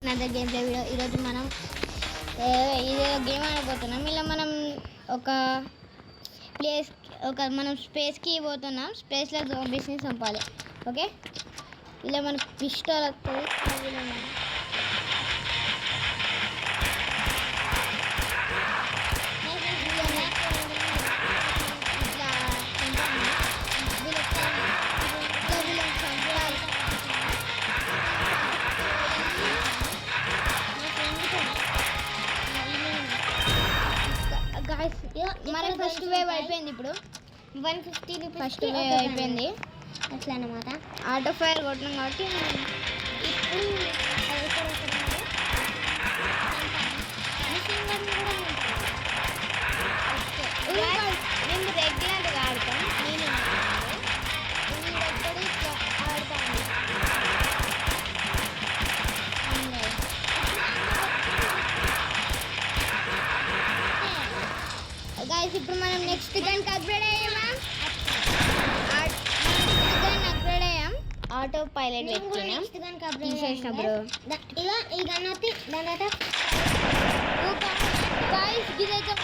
నా game play video ఈరోజు మనం ఇదే గేమ్ ఆడబోతున్నాం. ఇలా మనం మనం స్పేస్కి పోతున్నాం. స్పేస్లో జోంబీస్ని చంపాలి. ఓకే, ఇలా మనకు పిస్టల్ వస్తుంది. మన ఫస్ట్ వేవ్ అయిపోయింది. ఇప్పుడు 150 ఫస్ట్ వేవ్ అయిపోయింది. అట్లా అన్నమాట. ఆటో ఫైర్ కొట్టినాం కాబట్టి మేము రెగ్యులర్గా ఆడతాం. నేను ఎప్పుడు ఇట్లా ఆడతాను. గైస్ ఇప్పుడు మనం నెక్స్ట్ గన్కి అప్గ్రేడ్ అయ్యామా? అప్గ్రేడ్ అయ్యాం. ఆటో పైలట్ పెట్టుకున్నాం. తీసేసినప్పుడు ఈ గన్ వచ్చి దాని తర్వాత గైస్ ఇదైతే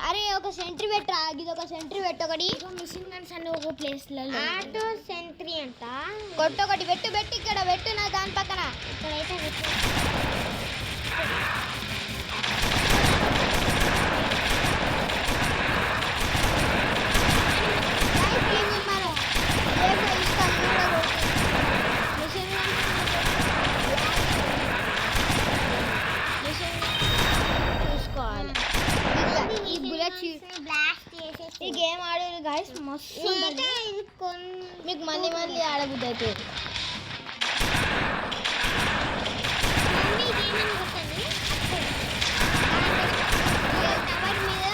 అరే ఒక సెంట్రీ పెట్టరా, ఇది ఒక సెంట్రీ పెట్టు. ఒకటి మిషన్ గన్స్ అన్ని ఒక ప్లేస్లో ఆటో సెంట్రీ అంట. కొట్టొకటి పెట్టు ఇక్కడ పెట్టు. నా దాని పక్కన ఇక్కడైతే చూసుకోవాలి. ఈ బుల్లెట్ ఈ గేమ్ ఆడారు గైస్, మస్తు మీకు మళ్ళీ ఆడబుద్ధి అవుతుంది. టవర్ మీద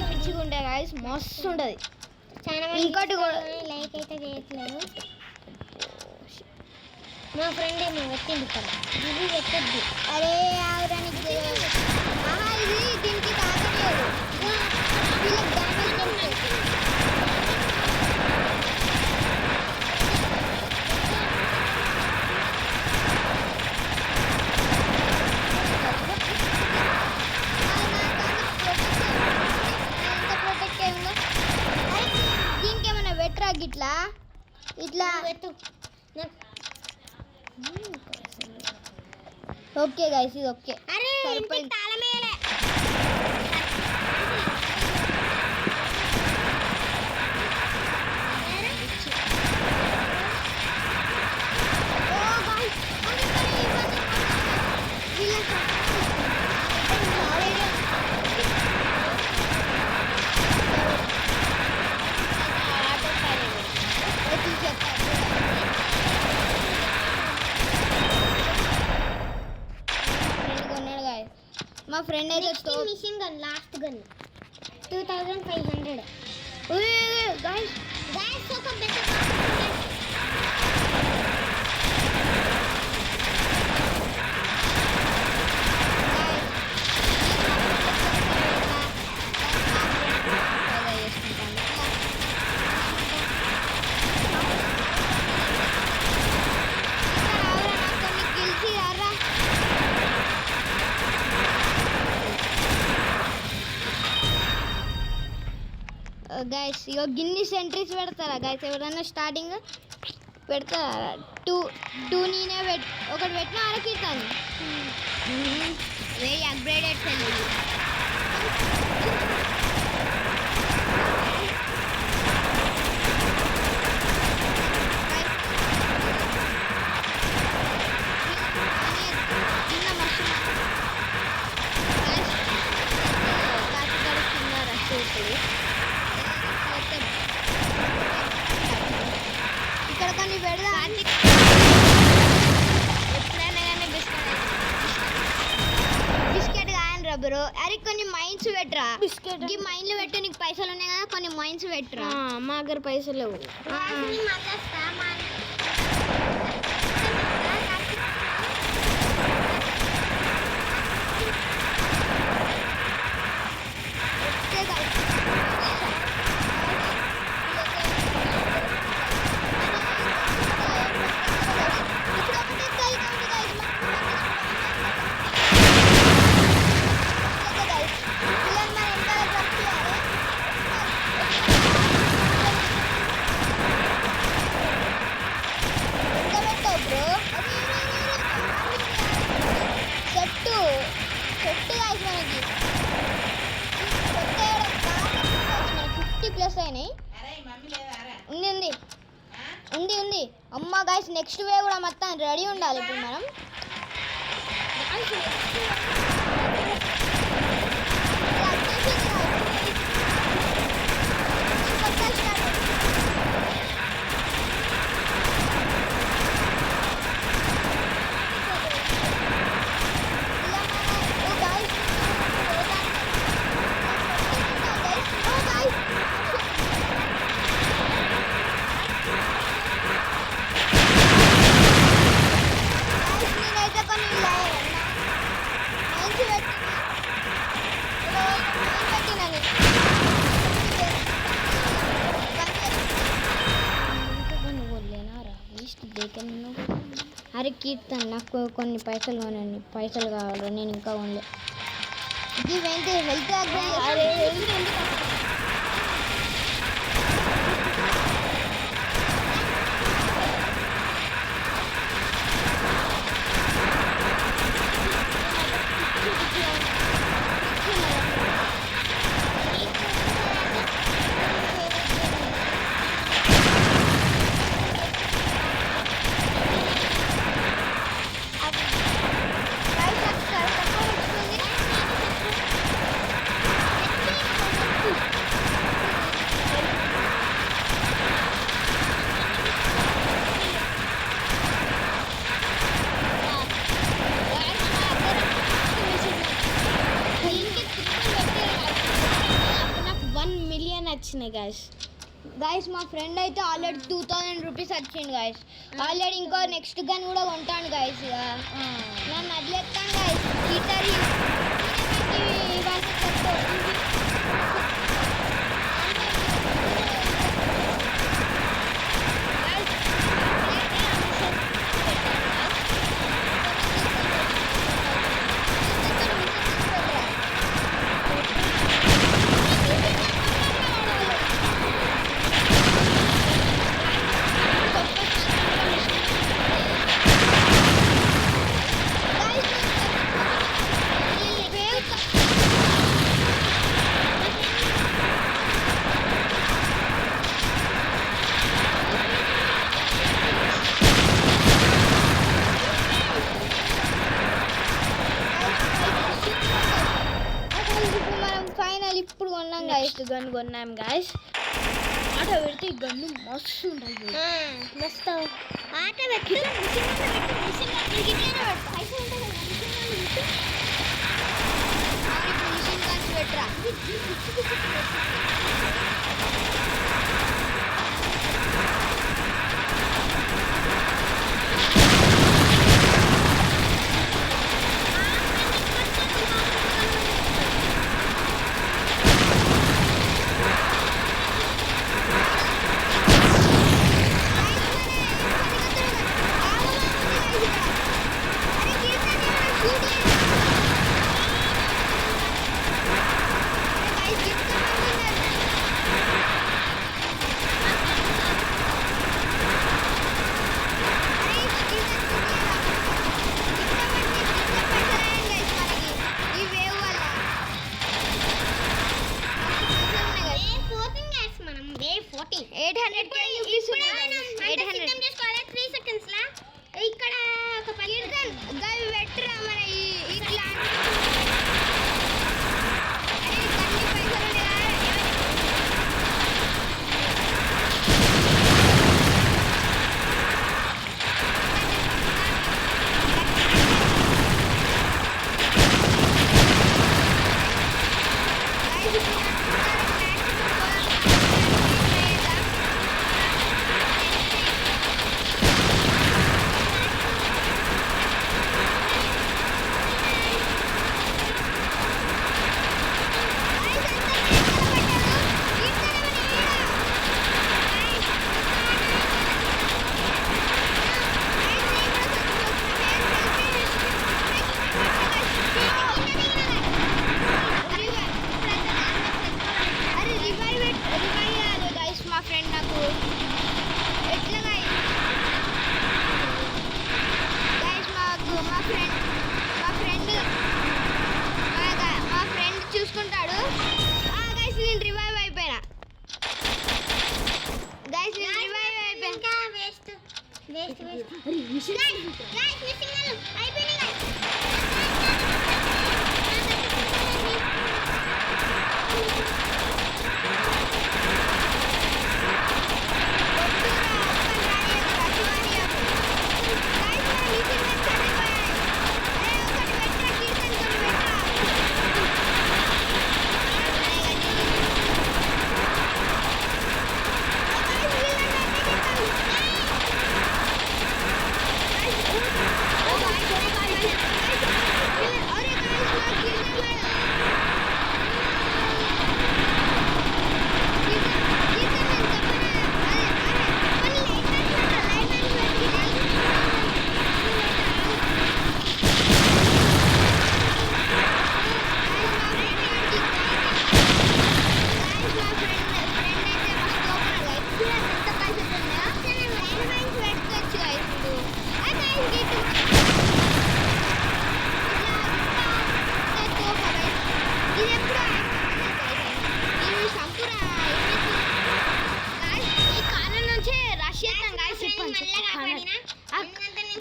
పిచ్చిగా ఉంటాయి గాయస్, మస్తు ఉంటుంది. ఇంకోటి కూడా లైక్ అయితే చేయట్లేదు. మా ఫ్రెండ్ ఏమో పెట్టింది ఇక్కడ, ఇది పెట్టద్దు. అరే ఆవడానికి ఇది దీనికి తాగలేదు. వీళ్ళకి డ్యామేజ్ కొడుతుంది. దీనికేమైనా వెట్రా ఇట్లా పెట్టు. ఓకే గైస్, ఇది ఓకే. అరే తాళమేలే. మా ఫ్రెండ్ అయితే machine gun last gun 2500. Guys ఒక బెటర్ గైస్ ఇగో గిన్ని సెంట్రీస్ పెడతారా గైస్? ఎవరన్నా స్టార్టింగ్ పెడతారా? టూ నేనే ఒకటి పెట్టిన అరకిస్తాను. Very upgraded cell. మళ్ళీ పెడదాం. ఎప్పుడైనా కానీ బిస్కెట్ కాయనరా బ్రో. అరే కొన్ని మైన్స్ పెట్టరా. బిస్కెట్ ఈ మైన్లు పెట్టి నీకు పైసలు ఉన్నాయి కదా, కొన్ని మైన్స్ పెట్టరా. మా దగ్గర పైసలు లేవు. ఉంది. అమ్మ గైస్ నెక్స్ట్ వే కూడా మొత్తం రెడీ ఉండాలి ఇప్పుడు మనం. అరే కీర్తన్ నాకు కొన్ని పైసలు కొనండి, పైసలు కావాలి, నేను ఇంకా కొనలే. ఇవేంటి హెల్త్ అరే వచ్చినాయి గైస్ మా ఫ్రెండ్ అయితే ఆల్రెడీ 2000 రూపీస్ వచ్చింది గైస్. ఆల్రెడీ ఇంకో నెక్స్ట్ గన్ కూడా కొంటాను గైస్. ఇక నన్ను వదిలేస్తాను గైస్. హీటర్ ఇప్పుడు కొన్నాం గైస్. గన్ కొన్నాం గైస్. ఆట పెడితే ఈ గన్ను మస్తు ఉంటుంది. మస్తు ఆట పెట్టి మిషన్ కాల్చి పెట్టరా. ఇక్కడ ఒక పెట్టరా మన ఇట్లా వేస్ట్ గైస్ మిస్సింగ్ అయిపోయింది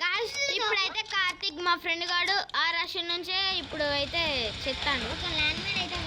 గైస్ ఇప్పుడైతే కార్తిక్ మా ఫ్రెండ్ గాడు ఆ రష్యన్ నుంచే ఇప్పుడు అయితే చెప్తాను ఒక ల్యాండ్ మైన్ అయితే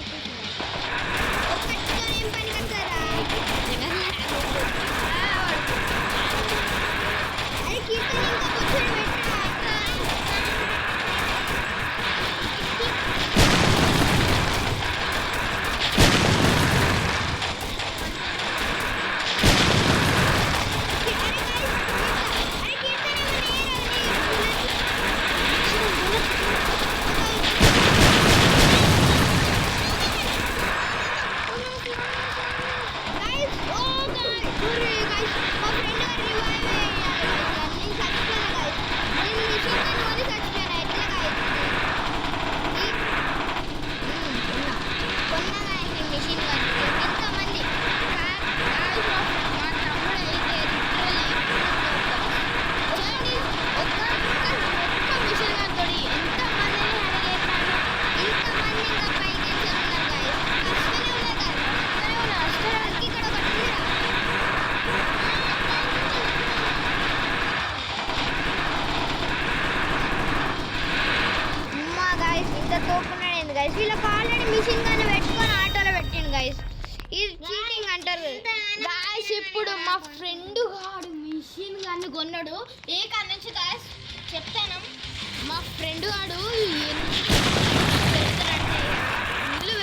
వీళ్ళకి ఆల్రెడీ మిషన్ గానే పెట్టుకొని ఆటోలో పెట్టిండు గైస్. ఇది చీటింగ్ అంటారు గాయస్. ఇప్పుడు మా ఫ్రెండ్ గాడు మిషన్ గాని కొన్నాడు. ఏ కాడ నుంచి గాయస్ చెప్తాను. మా ఫ్రెండ్ గాడు ఇల్లు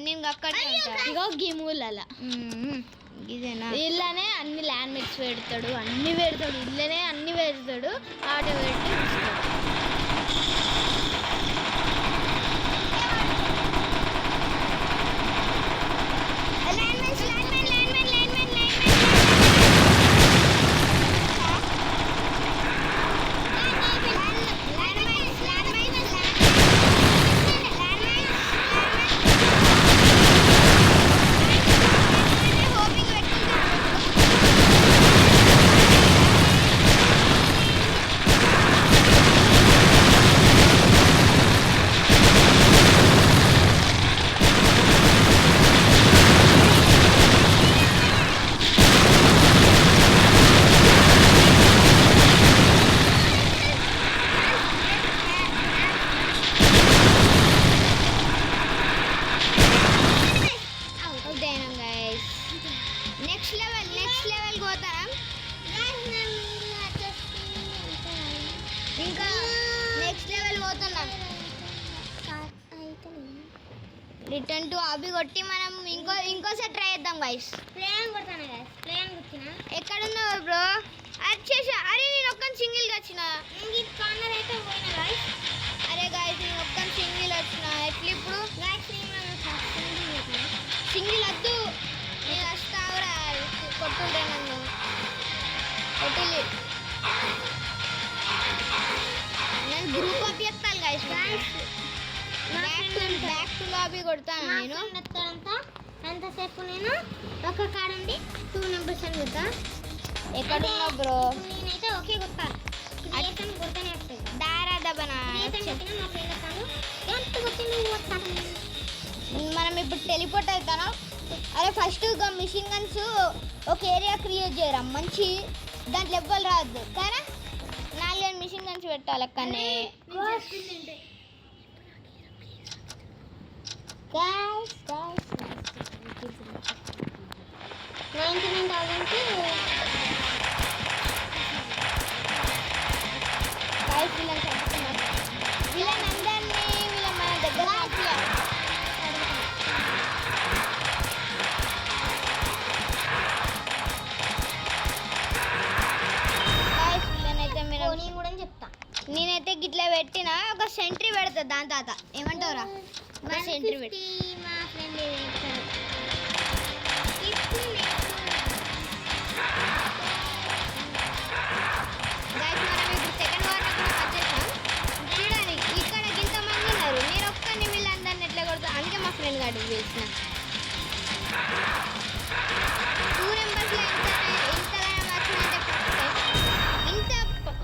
నేను అక్కడ ఇగో గిములలో ఇదేనా ఇళ్ళనే అన్ని ల్యాండ్ మిక్స్ పెడతాడు, అన్ని పెడతాడు, ఇళ్ళనే అన్ని పెడతాడు, ఆటో పెట్టి నెక్స్ట్ లెవెల్ పోతాం. ఇంకా నెక్స్ట్ లెవెల్ పోతున్నాం. రిటర్న్ టు ఆబీ కొట్టి మనం ఇంకోసారి ట్రై చేద్దాం గైస్. ఎక్కడున్నావు బ్రో? వచ్చేసా. అరే నేను ఒక్క సింగిల్గా వచ్చిన. అరే గైస్ నేను ఒక్క సింగిల్ వచ్చిన. ఎట్లా ఇప్పుడు సింగిల్ వద్దు, నేను వస్తావురా. కొట్టుండే నన్ను కొట్టిల్లి. నేను గ్రూప్ అప్ చేస్తాను గైస్. బ్యాక్ టు లాబీ కొడతాను నేను. ఎంతసేపు నేను ఒక కాడండి 2 నెంబర్స్ అని కొడతా. ఎక్కడున్నావు బ్రో? నేనైతే ఓకే కొడతా. కొడతానే వస్తాయి. దారా దబనా. మనం ఇప్పుడు టెలిపోర్ట్ అవుతాను. అరే ఫస్ట్ మిషన్ గన్స్ ఒక ఏరియా క్రియేట్ చేయరా మంచి. దాంట్లో ఎవ్వరు రావద్దు కానీ 4 మిషన్ గన్స్ పెట్టాలి అక్కడనే. గైస్ 99,000కి గైస్ వీళ్ళని చంపుతున్నారు. వీళ్ళనందరినీ మన దగ్గర గైస్ వీళ్ళనైతే మీరు నేను కూడా చెప్తా. నేనైతే గిట్లా పెట్టిన ఒక సెంట్రీ పెడతా. దాని తాత ఏమంటావురా? ఒక సెంట్రీ పెట్టి మా ఫ్రెండ్ గైస్ మనం ఇప్పుడు సెకండ్ వార్ కూడా వచ్చేసాం. చూడండి ఇక్కడ ఇంతమంది ఉన్నారు. నేను ఒక్కని వీళ్ళందరినీ ఎట్లా కొడతా. అందుకే మా ఫ్రెండ్ గారు పిలిచిన. 2 నెంబర్స్లో ఇంతగానో వచ్చిందంటే ఇంత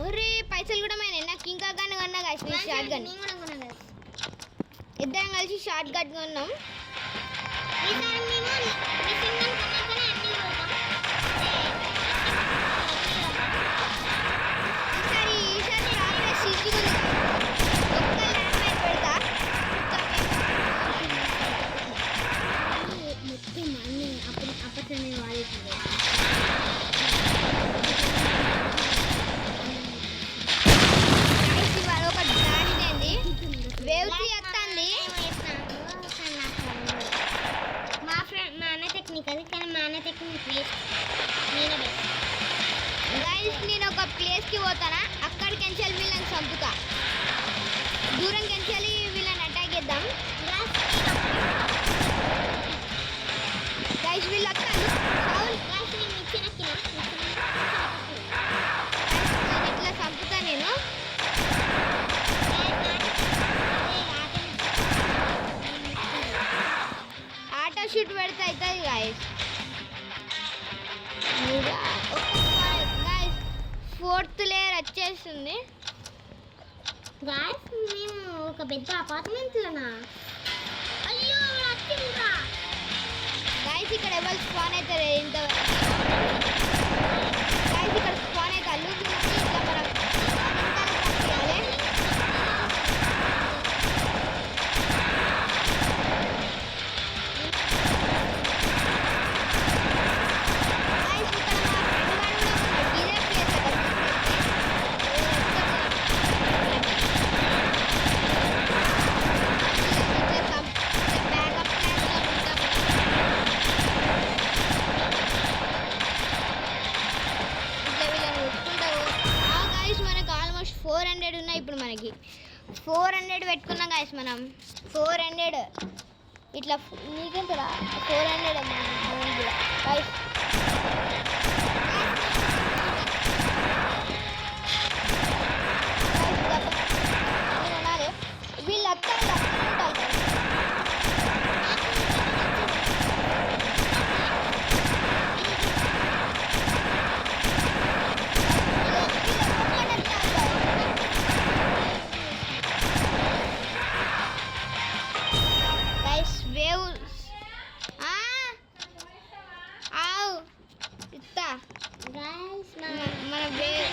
ఒరే పైసలు కూడా మైనా. నాకు ఇంకా గన్ కొన్నా గైస్. నేను షార్ట్ గన్ ఇద్దరం కలిసి షార్ట్ గన్ కొన్నాం. ఈసారి మేము మిషన్ గన్ కొన్నాకనే అన్ని కొడతాం. ఈసారి రాబోయే సిటీ ఉంది. ఒక్క ల్యాండ్ మైన్ పెడతా. మొత్తం అన్ని అప్పట్లో నేను వాడేసింది. ఇవాళ ఒక దాడిదండి వేవ్ 3 వస్తుంది. మా అన్న టెక్నిక్ అది, కానీ మా అన్న టెక్నిక్ వేస్ట్. నేనే బెస్ట్. గైస్ నేను ఒక ప్లేస్కి పోతానా. అక్కడికి ఎంచాలి వీళ్ళని చంపుతా. దూరంకి ఎంచాలి వీళ్ళని అటాక్ చేద్దాం. గైస్ వీళ్ళు వస్తారు. నేను ఇట్లా చంపుతా నేను. ఆటో షూట్ పెడితే అవుతుంది గైస్. గైస్ 4th లేయర్ వచ్చేస్తుంది. గాయస్ మేము ఒక పెద్ద అపార్ట్మెంట్లోనా. అయ్యో వచ్చిందా. గైస్ ఇక్కడ ఎవరు స్పాన్ అవుతారు ఇంత. గైస్ ఇక్కడ స్పాన్ అవుతారు. అల్లు ఇట్లా మనం చేయాలి. గైస్ ఇక్కడ మా ఫ్రెండ్ గారు కూడా ఉన్నాడు. ఇదే ప్లేస్ అక్కడ బ్యాకప్ ప్లాన్ ఉంటాం. ఇట్లా వీళ్ళని కొట్టుకుంటావు. గాయస్ మనకు ఆల్మోస్ట్ 400 ఉన్నాయి. ఇప్పుడు మనకి 400 పెట్టుకున్నాం గాయస్. మనం 400 ఇట్లా నీకెంత 400 గాయస్. వీళ్ళు అక్కడ ఉంటారు. గైస్ వేవ్ ఇస్తా. గాయస్ మన వేవ్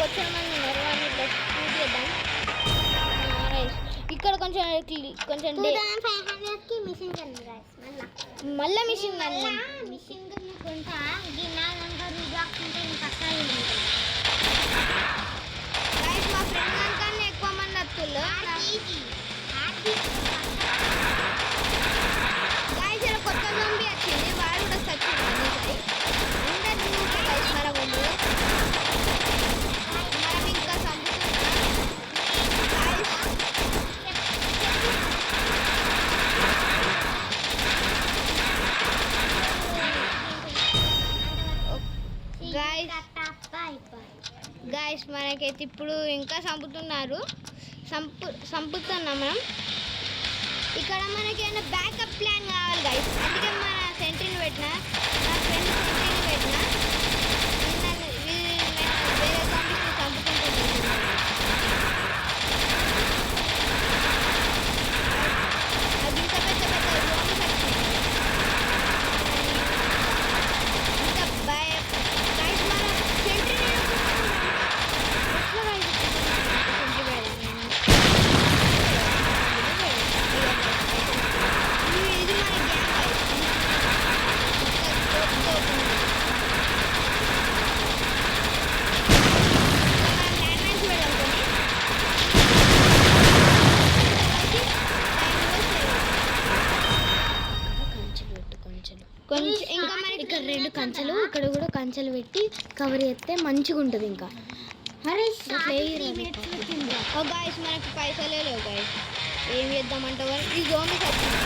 కొంచెం మంది ఉన్నారు వాళ్ళు ఇట్లా షూట్ చేద్దాం. రైస్ ఇక్కడ కొంచెం కొంచెం 2500కి మిషన్ గన్ గైస్ మళ్ళీ మిషన్ గన్ మిషన్ గన్ కొంటా గిన్నాలంగా రూబాక్స్ ఉంటే నేను పక్కా ఉంటాను. గైస్ మా ఫ్రెండ్ కన్నా ఎక్కువ మంది వస్తున్నారు. గైస్ ఇలా కొత్త జంబీ వచ్చింది, వాడు కూడా చచ్చింది. అందరు గైస్ మనం ఇంకా గైస్ మనకైతే ఇప్పుడు ఇంకా చంపుతున్నారు, చంపుతున్నాం మనం. ఇక్కడ మనకైనా బ్యాకప్ ప్లాన్ కావాలి గైస్, అందుకే మన సెంట్రీని పెట్టిన, నా ఫ్రెండ్ సెంట్రీని పెట్టిన, వేరే కాంపిటీషన్ చంపుకుంటున్నాను. అది ఇంకా పెద్ద పెద్ద జోన్స్ వచ్చింది. ఇంకా గైస్ మన సెంట్రీని కొంచెం ఇంకా మనకి ఇక్కడ 2 కంచెలు, ఇక్కడ కూడా కంచెలు పెట్టి కవర్ చేస్తే మంచిగా ఉంటుంది. ఇంకా గైస్ మనకి పైసలే లేవు గైస్, ఏం చేద్దామంటే ఈ జోమి వచ్చింది.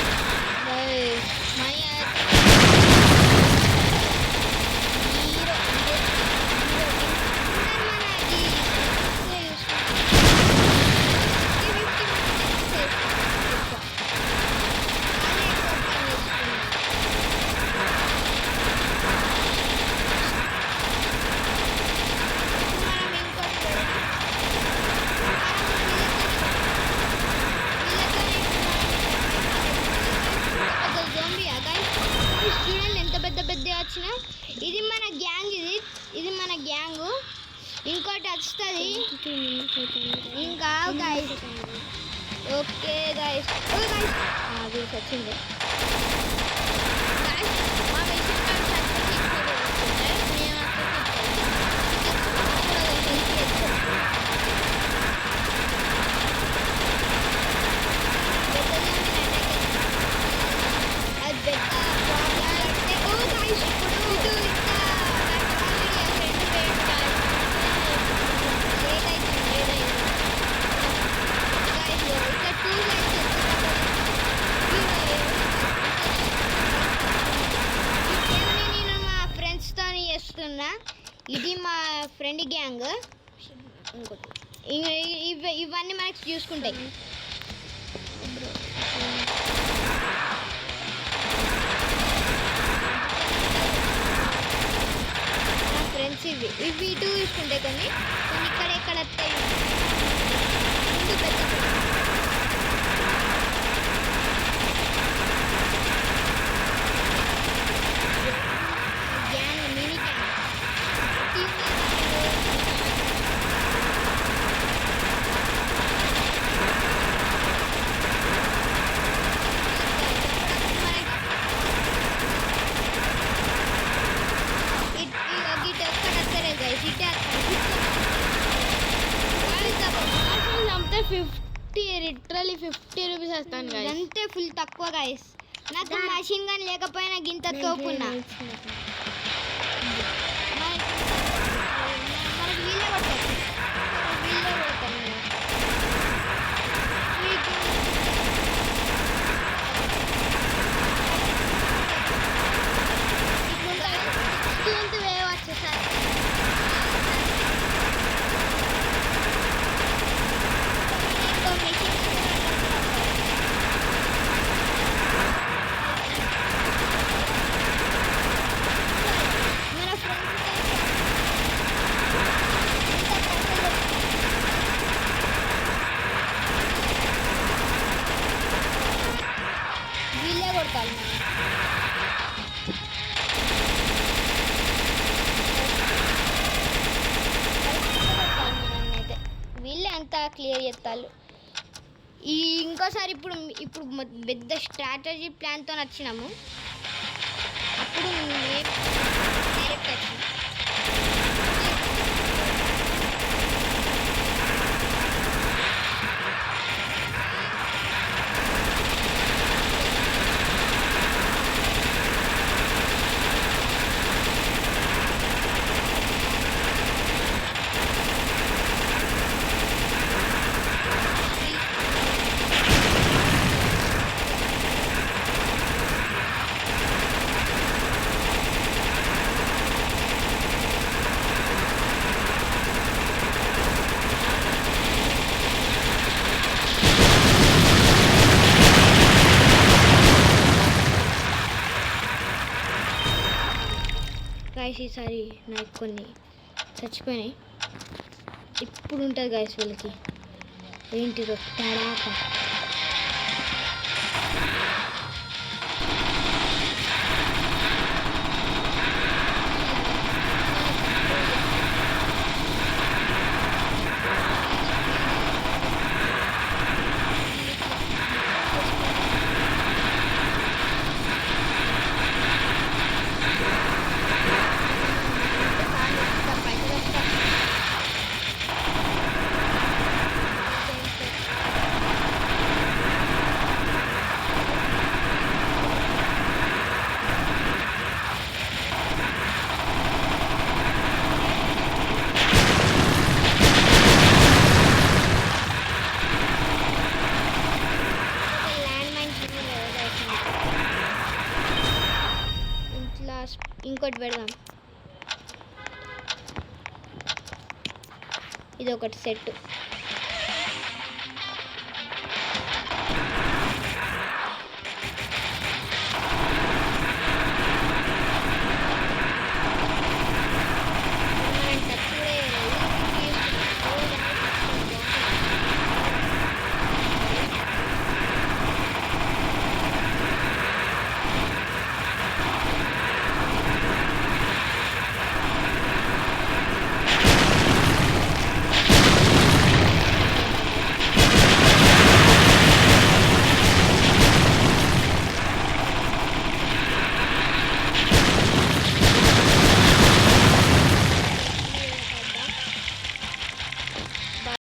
చూడండి ఎంత పెద్ద పెద్ద వచ్చినా. ఇది మన గ్యాంగ్, ఇది మన గ్యాంగ్. ఇంకోటి వస్తుంది ఇంకా గైస్. ఓకే గైస్, వీళ్ళకి వచ్చింది. మా మిషన్ ఇది మా ఫ్రెండ్ గ్యాంగ్. ఇవన్నీ మనకి చూసుకుంటాయి. మా ఫ్రెండ్స్ ఇవి ఇటు చూసుకుంటాయి. కొన్ని ఇక్కడ ఎక్కడ వస్తాయి gang, mini gang. Literally 50 rupees వస్తాను. అంతే, ఫుల్ తక్కువ గైస్. నాకు మషిన్ గన్ లేకపోయినా గింత తోపున్నా. మనకి వీళ్ళే కొడతారు, వీళ్ళే కొడతాను. వచ్చేసారి వీళ్ళే కొడతారు. అంతా క్లియర్ చేస్తారు. ఇంకోసారి ఇప్పుడు పెద్ద స్ట్రాటజీ ప్లాన్తో వచ్చినాము. అప్పుడు డైరెక్ట్ వచ్చినాం. గాయస్ ఈసారి నాకు కొన్ని చచ్చిపోయినాయి. ఇప్పుడు ఉంటుంది గాయస్ వీళ్ళకి ఏంటిదో తడాక. ఇంకోటి పెడదాం. ఇది ఒకటి సెట్.